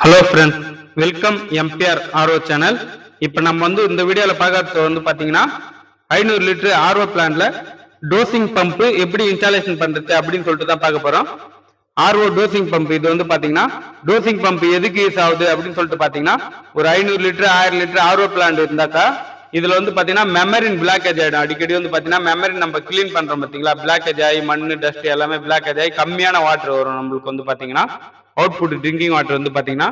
Hello friends, welcome MPR RO channel. இப்போ நம்ம இந்த வீடியோவில் பார்க்கறது பார்த்தீங்கன்னா 500 லிட்டர் ஆர்ஓ பிளான்ட்ல டோசிங் பம்ப் எப்படி இன்ஸ்டாலேஷன் பண்றது அப்படின்னு சொல்லிட்டு தான் பார்க்க போறோம். ஆர்ஓ டோசிங் பம்ப் இது பார்த்தீங்கன்னா டோசிங் பம்ப் எதுக்கு யூஸ் ஆகுது அப்படின்னு சொல்லிட்டு பார்த்தீங்கன்னா ஒரு 500 லிட்டர் 1000 லிட்டர் ஆர்ஓ பிளான்ட் இருந்தாக்கா இதுல பார்த்தீங்கன்னா மெமரின் பிளாக்கேஜ் ஆயிடும். அடிக்கடி பார்த்தீங்கன்னா மெமரின் நம்ம கிளீன் பண்றோம் பார்த்தீங்களா, பிளாக்கேஜ் ஆகி மண்ணு டஸ்ட் எல்லாமே பிளாக்கேஜ் ஆகி கம்மியான வாட்டர் வரும் நம்மளுக்கு பார்த்தீங்கன்னா அவுட்புட் ட்ரிங்கிங் வாட்டர் பாத்தீங்கன்னா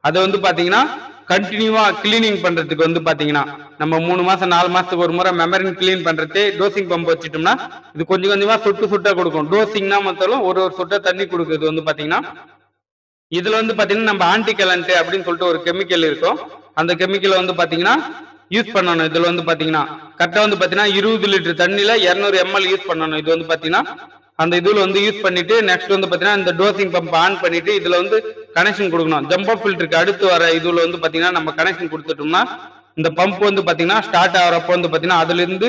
அதை பாத்தீங்கன்னா கண்டினியூவா கிளீனிங் பண்றதுக்கு பாத்தீங்கன்னா நம்ம 3 மாசம் 4 மாசத்துக்கு ஒரு முறை மெமரின் கிளீன் பண்றது டோசிங் பம்ப் வச்சுட்டோம்னா இது கொஞ்சம் கொஞ்சமா சுட்டா கொடுக்கும். டோசிங்னா மொத்தம் ஒரு சொட்ட தண்ணி கொடுக்குறது பாத்தீங்கன்னா இதுல பாத்தீங்கன்னா நம்ம ஆன்டிகலண்ட் அப்படின்னு சொல்லிட்டு ஒரு கெமிக்கல் இருக்கும். அந்த கெமிக்கல் பாத்தீங்கன்னா யூஸ் பண்ணணும். இதுல பாத்தீங்கன்னா கரெக்டா பாத்தீங்கன்னா 20 லிட்டர் தண்ணியில 200 ml யூஸ் பண்ணணும். இது பாத்தீங்கன்னா அந்த இதுல யூஸ் பண்ணிட்டு நெக்ஸ்ட் பாத்தீங்கன்னா இந்த டோசிங் பம்ப் ஆன் பண்ணிட்டு இதுல கனெக்ஷன் கொடுக்கணும். ஜம்போ ஃபில்டருக்கு அடுத்து வர இதுல பாத்தீங்கன்னா நம்ம கனெக்ஷன் கொடுத்துட்டோம்னா இந்த பம்ப் பாத்தீங்கன்னா ஸ்டார்ட் ஆகிறப்போ பாத்தீங்கன்னா அதுல இருந்து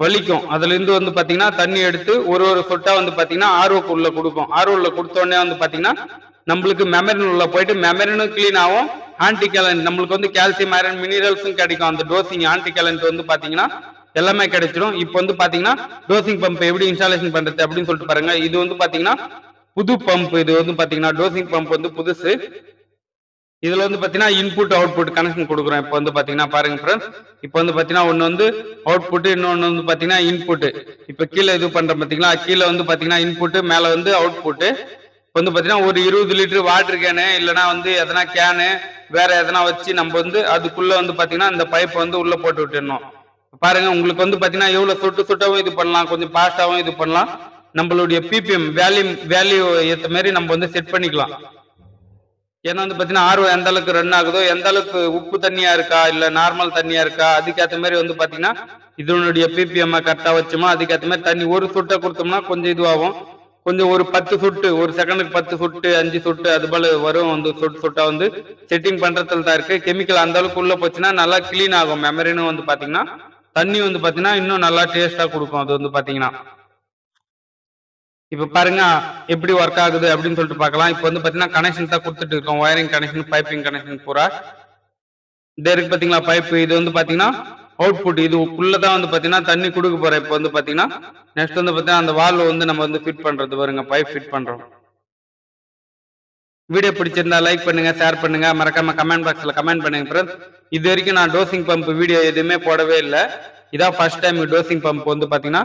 வலிக்கும். அதுல இருந்து பாத்தீங்கன்னா தண்ணி எடுத்து ஒரு சொட்டா பாத்தீங்கன்னா ஆர்ஓக்கு உள்ள கொடுக்கும். ஆர்ஓல கொடுத்த உடனே பாத்தீங்கன்னா நம்மளுக்கு மெமரின் உள்ள போயிட்டு மெமரினும் கிளீன் ஆகும். ஆன்டிகலண்ட் நம்மளுக்கு கால்சியம் ஐரன் மினரல்ஸும் கிடைக்கும். அந்த டோசிங் ஆன்டிகலண்ட் பாத்தீங்கன்னா எல்லாமே கிடைச்சிடும். இப்போ பாத்தீங்கன்னா டோசிங் பம்ப் எப்படி இன்ஸ்டாலேஷன் பண்றது அப்படின்னு சொல்லிட்டு பாருங்க. இது பாத்தீங்கன்னா புது பம்ப். இது பாத்தீங்கன்னா டோசிங் பம்ப் புதுசு. இதுல பாத்தீங்கன்னா இன்புட் அவுட்புட் கனெக்ஷன் கொடுக்குறோம். இப்போ பாத்தீங்கன்னா பாருங்க ஃப்ரெண்ட்ஸ், இப்போ பாத்தீங்கன்னா ஒன்னு அவுட்புட், இன்னொன்னு பாத்தீங்கன்னா இன்புட். இப்ப கீழே இது பண்றோம் பாத்தீங்களா, கீழே பாத்தீங்கன்னா இன்புட், மேல அவுட்புட். இப்போ பாத்தீங்கன்னா ஒரு 20 லிட்டர் வாட்டர் கேனு இல்லைன்னா எதனா கேனு வேற எதனா வச்சு நம்ம அதுக்குள்ள பாத்தீங்கன்னா இந்த பைப் உள்ள போட்டு விட்டுடணும். பாருங்க, உங்களுக்கு பாத்தீங்கன்னா எவ்வளவு சொட்டாவும் இது பண்ணலாம், கொஞ்சம் பாஸ்டாவும் இது பண்ணலாம். நம்மளுடைய பிபிஎம் வேல்யூ ஏற்ற மாதிரி நம்ம செட் பண்ணிக்கலாம். ஏன்னா பாத்தீங்கன்னா ஆர்ஓ எந்த அளவுக்கு ரன் ஆகுதோ, எந்த அளவுக்கு உப்பு தண்ணியா இருக்கா இல்ல நார்மல் தண்ணியா இருக்கா அதுக்கேற்ற மாதிரி பாத்தீங்கன்னா இதனுடைய பிபிஎம் கரெக்டா வச்சோமா அதுக்கேற்ற மாதிரி தண்ணி ஒரு சொட்டை கொடுத்தோம்னா கொஞ்சம் இதுவாகும். கொஞ்சம் ஒரு 10 சொட்டு, ஒரு செகண்டுக்கு 10 சொட்டு 5 சொட்டு அது போல வரும். சொட்டா செட்டிங் பண்றதுல தான் இருக்கு. கெமிக்கல் அந்த அளவுக்கு உள்ள போச்சுன்னா நல்லா கிளீன் ஆகும். மெமரினும் பாத்தீங்கன்னா தண்ணி பாத்தீங்கன்னா இன்னும் நல்லா டேஸ்டா கொடுக்கும். அது பாத்தீங்கன்னா இப்ப பாருங்க எப்படி ஒர்க் ஆகுது அப்படின்னு சொல்லிட்டு பார்க்கலாம். இப்ப பாத்தீங்கன்னா கனெக்ஷன் தான் கொடுத்துட்டு இருக்கோம். ஒயரிங் கனெக்ஷன், பைப்பிங் கனெக்ஷன் பூரா இதே இருக்கு பாத்தீங்களா. பைப் இது பாத்தீங்கன்னா அவுட்புட். இதுக்குள்ளதான் பாத்தீங்கன்னா தண்ணி கொடுக்க போறேன். இப்ப பாத்தீங்கன்னா நெக்ஸ்ட் பாத்தீங்கன்னா அந்த வால்வ் நம்ம ஃபிட் பண்றது பாருங்க, பைப் ஃபிட் பண்றோம். வீடியோ பிடிச்சிருந்தா லைக் பண்ணுங்க, ஷேர் பண்ணுங்க, மறக்காம கமெண்ட் பாக்ஸ்ல கமெண்ட் பண்ணுங்க ஃப்ரெண்ட்ஸ். இது வரைக்கும் நான் டோசிங் பம்ப் வீடியோ எதுவுமே போடவே இல்லை. இதான் ஃபர்ஸ்ட் டைம் டோசிங் பம்ப் பாத்தீங்கன்னா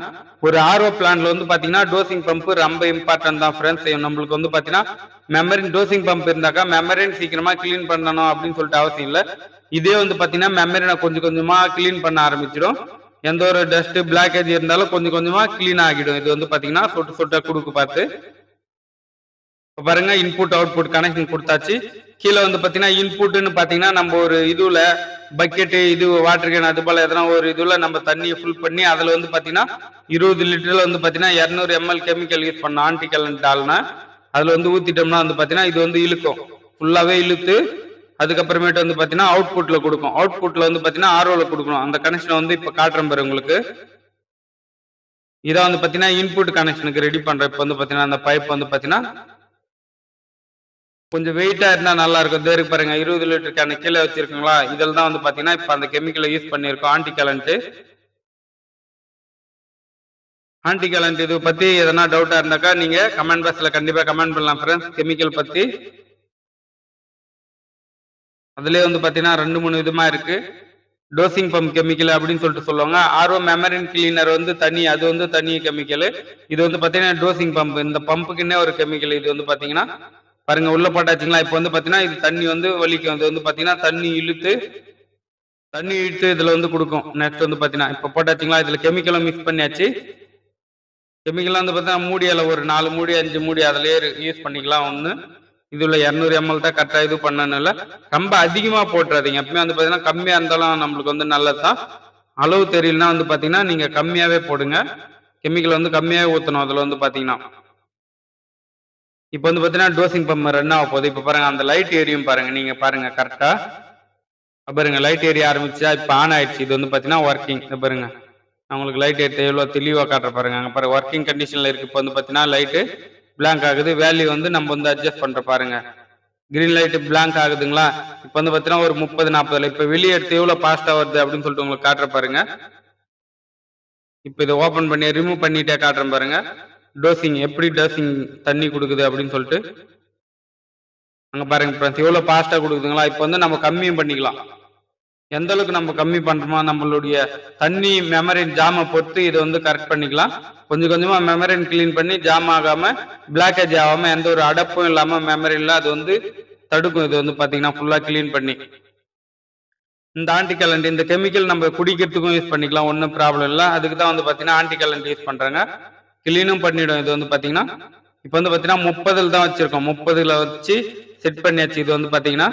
ஒரு ஆர்ஓ பிளான்ட்ல பாத்தீங்கன்னா டோசிங் பம்ப் ரொம்ப இம்பார்ட்டன்ட் தான் ஃப்ரெண்ட்ஸ். நம்மளுக்கு பாத்தீங்கன்னா மெமரின் டோசிங் பம்ப் இருந்தாக்கா மெமரின் சீக்கிரமா கிளீன் பண்ணணும் அப்படின்னு சொல்லிட்டு அவசியம் இல்லை. இதே பாத்தீங்கன்னா மெமரினை கொஞ்சம் கொஞ்சமா கிளீன் பண்ண ஆரம்பிச்சிடும். எந்த ஒரு டஸ்ட் பிளாக்கேஜ் இருந்தாலும் கொஞ்சம் கொஞ்சமா கிளீன் ஆகிடும். இது பாத்தீங்கன்னா சொட்டு சொட்டா கொடுக்கு பார்த்து பாருங்க. இன்புட் அவுட்புட் கனெக்ஷன் கொடுத்தாச்சு. கீழே பாத்தீங்கன்னா இன்புட்னு பாத்தீங்கன்னா நம்ம ஒரு இதுல பக்கெட்டு இது வாட்டர் கேன் அது போல எதனா ஒரு இதுல நம்ம தண்ணியை ஃபுல் பண்ணி அதுல பாத்தீங்கன்னா 20 லிட்டர்ல பாத்தீங்கன்னா 200 ml கெமிக்கல் யூஸ் பண்ண ஆன்டிகலண்ட் ஆல்னா அதுல ஊத்திட்டோம்னா பாத்தீங்கன்னா இது இழுக்கும். ஃபுல்லாவே இழுத்து அதுக்கப்புறமேட்டு பாத்தீங்கன்னா அவுட்புட்ல கொடுக்கும். அவுட்புட்ல பாத்தீங்கன்னா ஆர்ஓல கொடுக்கணும். அந்த கனெக்ஷன் இப்ப காட்டுறேன் பாரு உங்களுக்கு. இதான் பாத்தீங்கன்னா இன்புட் கனெக்ஷனுக்கு ரெடி பண்றேன். இப்ப பாத்தீங்கன்னா அந்த பைப் பாத்தீங்கன்னா கொஞ்சம் வெயிட்டா இருந்தா நல்லா இருக்கும். தேருக்கு பாருங்க 20 லிட்டர் கேன் கீழே வச்சிருக்கீங்களா, இதில் தான் பாத்தீங்கன்னா இப்ப அந்த கெமிக்கலை யூஸ் பண்ணிருக்கோம். ஆன்டிகலண்ட் இது பத்தி எதனா டவுட்டா இருந்தாக்கா நீங்க கமெண்ட் பாக்ஸ்ல கண்டிப்பா கமெண்ட் பண்ணலாம் ஃப்ரெண்ட்ஸ். கெமிக்கல் பத்தி அதுலயே பாத்தீங்கன்னா 2-3 விதமா இருக்கு. டோசிங் பம்ப் கெமிக்கல் அப்படின்னு சொல்லிட்டு சொல்லுவாங்க. ஆர்ஓ மெமரின் கிளீனர் தனி, அது தனி கெமிக்கல். இது பாத்தீங்கன்னா டோசிங் பம்ப். இந்த பம்புக்குன்னே ஒரு கெமிக்கல். இது பாத்தீங்கன்னா பாருங்க உள்ள போட்டாச்சுங்களா. இப்ப பாத்தீங்கன்னா இது தண்ணி வலிக்கும். இது பாத்தீங்கன்னா தண்ணி இழுத்து இதுல கொடுக்கும். நெக்ஸ்ட் பாத்தீங்கன்னா இப்ப போட்டாச்சுங்களா. இதுல கெமிக்கலும் மிக்ஸ் பண்ணியாச்சு. கெமிக்கல் பாத்தீங்கன்னா மூடியில ஒரு 4 மூடி 5 மூடி அதுலயே யூஸ் பண்ணிக்கலாம். இதுல 200 ml தான் கரெக்டா இது பண்ணணும்ல. ரொம்ப அதிகமா போட்டுறாதீங்க. எப்பவுமே பாத்தீங்கன்னா கம்மியா இருந்தாலும் நம்மளுக்கு நல்லதுதான். அளவு தெரியலன்னா பாத்தீங்கன்னா நீங்க கம்மியாவே போடுங்க. கெமிக்கல் கம்மியாவே ஊத்தணும். அதுல பாத்தீங்கன்னா இப்ப பாத்தீங்கன்னா டோசிங் பம்ப் ரன் ஆக போகுது. இப்ப பாருங்க அந்த லைட் ஏரியும் பாருங்க. நீங்க பாருங்க கரெக்டா பாருங்க லைட் ஏரிய ஆரம்பிச்சா இப்ப ஆன் ஆயிடுச்சு. இது பாத்தீங்கன்னா ஒர்க்கிங். பாருங்க நான் உங்களுக்கு லைட் ஏற்றி எவ்வளவு தெளிவா காட்டுற பாருங்க. அங்க பாருங்க ஒர்க்கிங் கண்டிஷன்ல இருக்கு. இப்ப பாத்தீங்கன்னா லைட்டு பிளாங்க் ஆகுது. வேல்யூ நம்ம அட்ஜஸ்ட் பண்ற பாருங்க. கிரீன் லைட் பிளாங்க் ஆகுதுங்களா? இப்போ வந்து பார்த்தீங்கன்னா ஒரு 30-40 இப்போ வெளியே எடுத்து எவ்வளோ ஃபாஸ்ட்டாக வருது அப்படின்னு சொல்லிட்டு உங்களுக்கு காட்டுற பாருங்க. இப்போ இதை ஓப்பன் பண்ணி ரிமூவ் பண்ணிட்டே காட்டுறேன் பாருங்க. டோசிங் எப்படி டோசிங் தண்ணி கொடுக்குது அப்படின்னு சொல்லிட்டு அங்கே பாருங்க ஃப்ரெண்ட்ஸ் எவ்வளோ ஃபாஸ்ட்டாக கொடுக்குதுங்களா? இப்போ வந்து நம்ம கம்மியும் பண்ணிக்கலாம். எந்த அளவுக்கு நம்ம கம்மி பண்றோமோ நம்மளுடைய தண்ணி மெமரின் ஜாமை பொறுத்து இதை வந்து கரெக்ட் பண்ணிக்கலாம். கொஞ்சம் கொஞ்சமா மெமரின் கிளீன் பண்ணி ஜாம் ஆகாம பிளாக்கேஜ் ஆகாம எந்த ஒரு அடப்பும் இல்லாம மெமரின்ல அது வந்து தடுக்கும். இது வந்து பாத்தீங்கன்னா ஃபுல்லா கிளீன் பண்ணி இந்த ஆன்டி கலண்ட் இந்த கெமிக்கல் நம்ம குடிக்கிறதுக்கும் யூஸ் பண்ணிக்கலாம், ஒன்றும் ப்ராப்ளம் இல்லை. அதுக்கு தான் வந்து பாத்தீங்கன்னா ஆன்டி கலண்ட் யூஸ் பண்றாங்க. கிளீனும் பண்ணிடும். இது வந்து பாத்தீங்கன்னா இப்போ வந்து பாத்தீங்கன்னா 30 தான் வச்சிருக்கோம். 30 வச்சு செட் பண்ணியாச்சு. இது வந்து பாத்தீங்கன்னா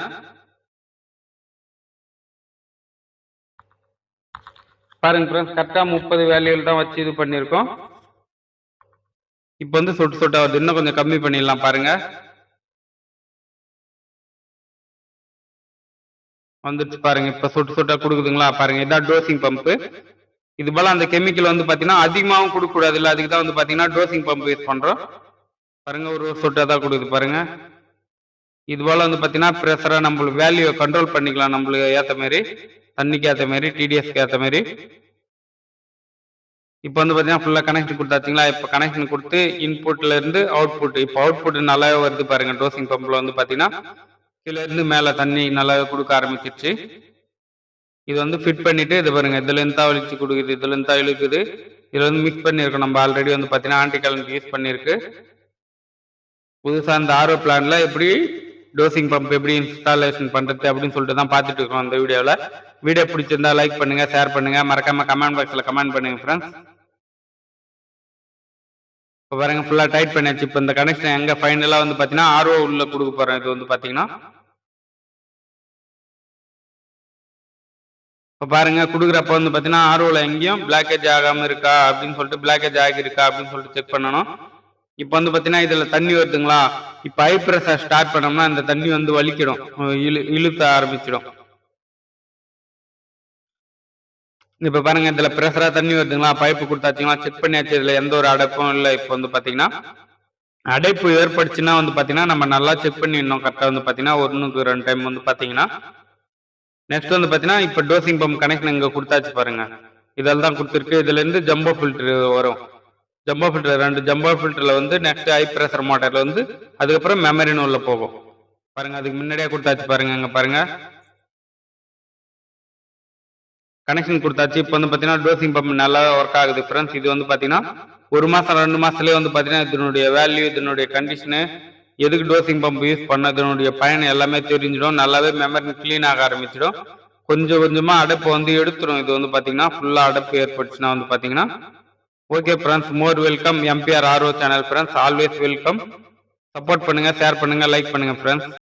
பாருங்க ஃப்ரெண்ட்ஸ் கரெக்டாக 30 வேல்யூவில் தான் வச்சு இது பண்ணியிருக்கோம். இப்போ வந்து சொட்டு சொட்டா வருது. இன்னும் கொஞ்சம் கம்மி பண்ணிடலாம் பாருங்க. வந்துடுச்சு பாருங்க. இப்போ சொட்டு சொட்டா கொடுக்குதுங்களா பாருங்க. இதான் டோசிங் பம்பு. இது போல அந்த கெமிக்கல் வந்து பார்த்தீங்கன்னா அதிகமாகவும் கொடுக்கக்கூடாது இல்லை. அதுக்கு தான் வந்து பார்த்தீங்கன்னா டோசிங் பம்பு யூஸ் பண்ணுறோம். பாருங்க ஒரு சொட்டா தான் கொடுக்குது பாருங்க. இது போல வந்து பார்த்தீங்கன்னா ப்ரெஷராக நம்மளுக்கு வேல்யூவை கண்ட்ரோல் பண்ணிக்கலாம். நம்மளுக்கு ஏற்ற மாதிரி தண்ணிக்கு ஏற்ற மாதிரி டிடிஎஸ்க்கு ஏற்ற மாதிரி. இப்போ வந்து பார்த்தீங்கன்னா ஃபுல்லாக கனெக்ஷன் கொடுத்தாச்சுங்களா? இப்போ கனெக்ஷன் கொடுத்து இன்புட்ல இருந்து அவுட்புட் இப்போ அவுட்புட் நல்லாவே வருது பாருங்க. டோசிங் பம்பில் வந்து பார்த்தீங்கன்னா கீழே இருந்து மேலே தண்ணி நல்லாவே கொடுக்க ஆரம்பிச்சிருச்சு. இது வந்து ஃபிட் பண்ணிட்டு இது பாருங்க. இதுல இருந்தா வலிச்சு கொடுக்குது, இதுல இருந்தா இழுக்குது. இதுல வந்து மிக்ஸ் பண்ணியிருக்கோம். நம்ம ஆல்ரெடி வந்து பார்த்தீங்கன்னா ஆன்டி கலண்ட் யூஸ் பண்ணியிருக்கு. புதுசாக இந்த ஆர்ஓ பிளான்ல எப்படி டோசிங் பம்ப் எப்படி இன்ஸ்டாலேஷன் பண்றது அப்படின்னு சொல்லிட்டு தான் பார்த்துட்டு இருக்கோம் இந்த வீடியோவில். வீடியோ பிடிச்சிருந்தா லைக் பண்ணுங்க, ஷேர் பண்ணுங்க, மறக்காம கமெண்ட் பாக்ஸில் கமெண்ட் பண்ணுங்க ஃப்ரெண்ட்ஸ். இப்போ பாருங்க ஃபுல்லாக டைட் பண்ணியாச்சு. இப்போ இந்த கனெக்ஷன் எங்க ஃபைனலாக வந்து பார்த்தீங்கன்னா ஆர்ஓ உள்ள கொடுக்க போறோம். இது வந்து பார்த்தீங்கன்னா இப்போ பாருங்க கொடுக்குறப்ப வந்து பார்த்தீங்கன்னா ஆர்ஓவில் எங்கேயும் பிளாக்கேஜ் ஆகாமல் இருக்கா அப்படின்னு சொல்லிட்டு பிளாக்கேஜ் ஆகியிருக்கா அப்படின்னு சொல்லிட்டு செக் பண்ணணும். இப்போ வந்து பார்த்தீங்கன்னா இதில் தண்ணி வருதுங்களா? இப்போ ஹை ப்ரெஷர் ஸ்டார்ட் பண்ணோம்னா இந்த தண்ணி வந்து வலிக்கிடும், இழுத்த ஆரம்பிச்சிடும். இப்போ பாருங்க இதில் ப்ரெஷராக தண்ணி வருதுங்களா? பைப்பு கொடுத்தாச்சுங்களா? செக் பண்ணியாச்சு. இதில் எந்த ஒரு அடைப்பும் இல்லை. இப்போ வந்து பார்த்தீங்கன்னா அடைப்பு ஏற்படுச்சுன்னா வந்து பார்த்தீங்கன்னா நம்ம நல்லா செக் பண்ணிடணும். கரெக்டாக வந்து பார்த்தீங்கன்னா 1-2 டைம் வந்து பார்த்தீங்கன்னா நெக்ஸ்ட் வந்து பார்த்தீங்கன்னா இப்போ டோசிங் பம்ப் கனெக்ஷன் இங்கே கொடுத்தாச்சு பாருங்க. இதெல்லாம் தான் கொடுத்துருக்கு. இதுலேருந்து ஜம்போ ஃபில்டர் வரும். ஜம்போ ஃபில்டர் 2 ஜம்போ ஃபில்டரில் வந்து நெக்ஸ்ட் ஹை ப்ரெஷர் மோட்டரில் வந்து அதுக்கப்புறம் மெமரின்னு உள்ள போகும் பாருங்க. அதுக்கு முன்னாடியே கொடுத்தாச்சு பாருங்க. இங்கே பாருங்க கனெக்ஷன் கொடுத்தாச்சு. இப்போ வந்து பார்த்தீங்கன்னா டோசிங் பம்ப் நல்லா ஒர்க் ஆகுது ஃப்ரெண்ட்ஸ். இது வந்து பார்த்தீங்கன்னா 1 மாதம் 2 மாதத்துலேயே வந்து பார்த்தீங்கன்னா இதனுடைய வேல்யூ இதனுடைய கண்டிஷனு எதுக்கு டோசிங் பம்ப் யூஸ் பண்ண இதனுடைய பயன் எல்லாமே தெரிஞ்சிடும். நல்லாவே மெமரி கிளீன் ஆக ஆரம்பிச்சிடும். கொஞ்சம் கொஞ்சமாக அடைப்பு வந்து எடுத்துரும். இது வந்து பார்த்தீங்கன்னா ஃபுல்லாக அடைப்பு ஏற்பட்டுச்சுன்னா வந்து பார்த்தீங்கன்னா okay friends. More welcome MPR RO channel friends. Always welcome. Support பண்ணுங்க, ஷேர் பண்ணுங்க, லைக் பண்ணுங்க ஃப்ரெண்ட்ஸ்.